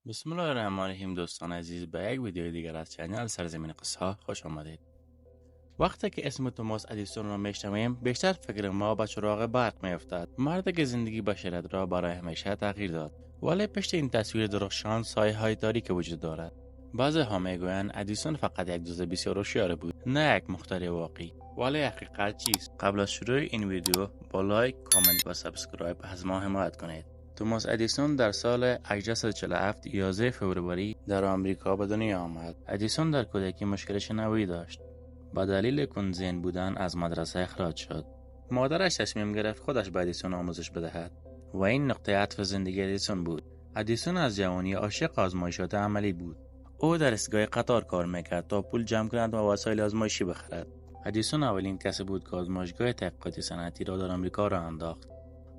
بسم الله الرحمن الرحیم. دوستان عزیز، به یک ویدیو دیگر از چنل سرزمین قصه ها خوش آمدید. وقتی که اسم توماس ادیسون را میشنویم بیشتر فکر ما به چراغ برق میافتد، مردی که زندگی بشریت را برای همیشه تغییر داد. ولی پشت این تصویر درخشان سایه های تاریک وجود دارد. بعضی ها میگویند ادیسون فقط یک دوست بسیار هوشیار بود، نه یک مخترع واقعی. ولی حقیقت چیست؟ قبل از شروع این ویدیو با لایک، کامنت و سابسکرایب از ما حمایت کنید. توماس ادیسون در سال 1847 11 فوریه در آمریکا به دنیا آمد. ادیسون در کودکی مشکل شنوایی داشت. با دلیل کندذهن بودن از مدرسه اخراج شد. مادرش تصمیم گرفت خودش به ادیسون آموزش بدهد و این نقطه عطف زندگی ادیسون بود. ادیسون از جوانی عاشق آزمایشات عملی بود. او در ایستگاه قطار کار میکرد تا پول جمع کند و وسایل آزمایشی بخرد. ادیسون اولین کسی بود که آزمایشگاه تحقیقاتی صنعتی را در آمریکا راه انداخت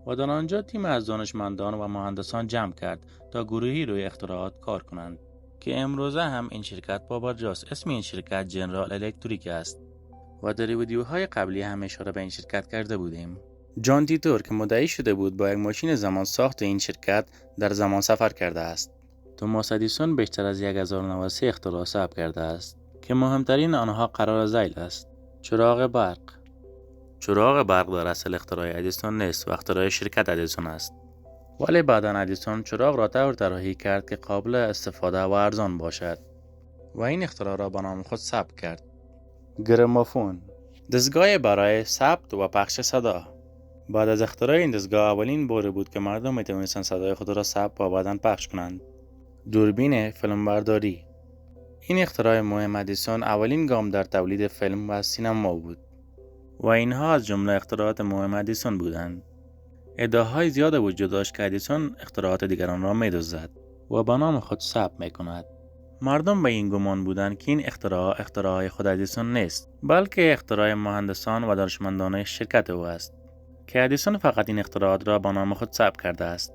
و در آنجا تیم از دانشمندان و مهندسان جمع کرد تا گروهی روی اختراعات کار کنند که امروزه هم این شرکت پابرجاست. اسم این شرکت جنرال الکتریک است و در ویدیوهای قبلی هم اشاره به این شرکت کرده بودیم. جان تیتور که مدعی شده بود با یک ماشین زمان ساخت این شرکت در زمان سفر کرده است. توماس ادیسون بیشتر از 1093 اختراع ثبت کرده است که مهمترین آنها قرار ذیل است. چراغ برق در اصل اختراع ادیسون نیست و اختراع شرکت ادیسون است. ولی بعداً ادیسون چراغ را طراحی کرد که قابل استفاده و ارزان باشد و این اختراع را به نام خود ثبت کرد. گرامافون، دستگاه برای ثبت و پخش صدا. بعد از اختراع این دستگاه اولین بار بود که مردم میتوانستند صدای خود را ثبت و بعداً پخش کنند. دوربین فیلمبرداری. این اختراع مهم ادیسون اولین گام در تولید فیلم و سینما بود و اینها از جمله اختراعات مهم ادیسون بودند. ادعاهای زیاد وجود داشت که ادیسون اختراعات دیگران را می‌دزدد و به نام خود ثبت می‌کند. مردم به این گمان بودند که این اختراع خود ادیسون نیست، بلکه اختراع مهندسان و دانشمندان شرکت او است که ادیسون فقط این اختراعات را به نام خود ثبت کرده است.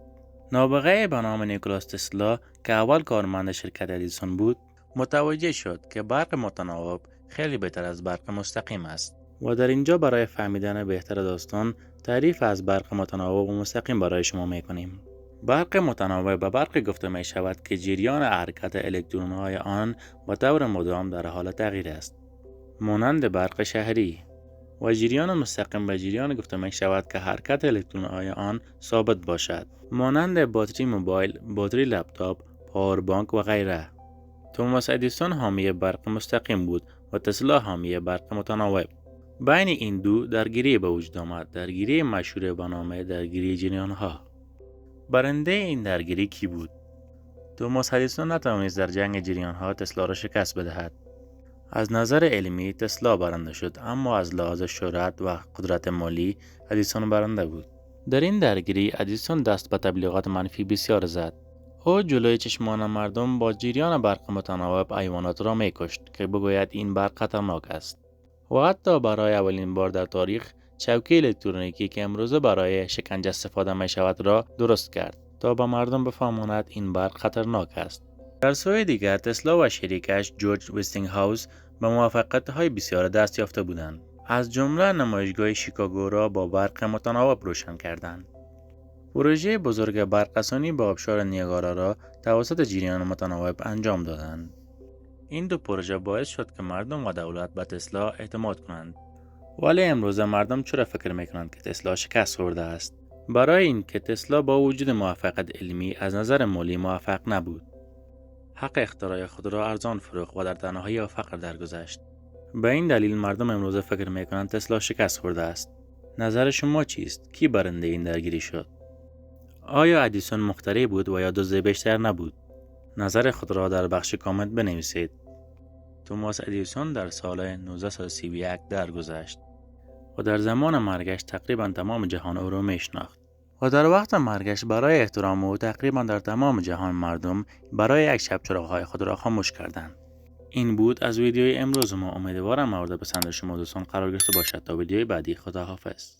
نابغه به نام نیکولاس تسلا که اول کارمند شرکت ادیسون بود، متوجه شد که برق متناوب خیلی بهتر از برق مستقیم است و در اینجا برای فهمیدن بهتر داستان تعریف از برق متناوب و مستقیم برای شما میکنیم. برق متناوب به برق گفته می شود که جریان حرکت الکترون‌های آن به طور مدام در حال تغییر است، مانند برق شهری. و جریان مستقیم به جریان گفته می شود که حرکت الکترون‌های آن ثابت باشد، مانند باتری موبایل، باتری لپتاپ، پاور بانک و غیره. توماس ادیسون حامی برق مستقیم بود و تسلا حامی برق متناوب. بین این دو درگیری به وجود آمد، درگیری مشهور به نام درگیری جریان‌ها. برنده این درگیری کی بود؟ توماس ادیسون نتوانست در جنگ جریان‌ها تسلا را شکست بدهد. از نظر علمی تسلا برنده شد، اما از لحاظ شهرت و قدرت مالی ادیسون برنده بود. در این درگیری ادیسون دست به تبلیغات منفی بسیار زد. او جلوی چشمان مردم با جریان برق متناوب حیوانات را می‌کشت که بگوید این برق خطرناک است. و حتی برای اولین بار در تاریخ چوکی الکترونیکی که امروزه برای شکنجه استفاده می شود را درست کرد تا به مردم بفهماند این برق خطرناک است. در سوی دیگر تسلا و شریکش جورج وستینگهاوس به موفقیت‌های بسیار دست یافته بودند. از جمله نمایشگاه شیکاگو را با برق متناوب روشن کردند. پروژه بزرگ برق‌رسانی به آبشار نیاگارا را توسط جریان متناوب انجام دادند. این دو پروژه باعث شد که مردم و دولت به تسلا اعتماد کنند. ولی امروز مردم چرا فکر میکنند که تسلا شکست خورده است؟ برای اینکه تسلا با وجود موفقیت علمی از نظر مالی موفق نبود. حق اختراع خود را ارزان فروخت و در تنهایی و فقر درگذشت. به این دلیل مردم امروز فکر میکنند تسلا شکست خورده است. نظر شما چیست؟ کی برنده این درگیری شد؟ آیا ادیسون مخترع بود و یا دزد بیشتر نبود؟ نظر خود را در بخش کامنت بنویسید. توماس ادیسون در سال 1931 درگذشت و در زمان مرگش تقریبا تمام جهان او را میشناخت و در وقت مرگش برای احترام او تقریبا در تمام جهان مردم برای یک شب چراغ‌های خود را خاموش کردند. این بود از ویدیوی امروز ما. امیدوارم مورد پسند شما دوستان قرار گرفته باشد. تا ویدیوی بعدی، خداحافظ.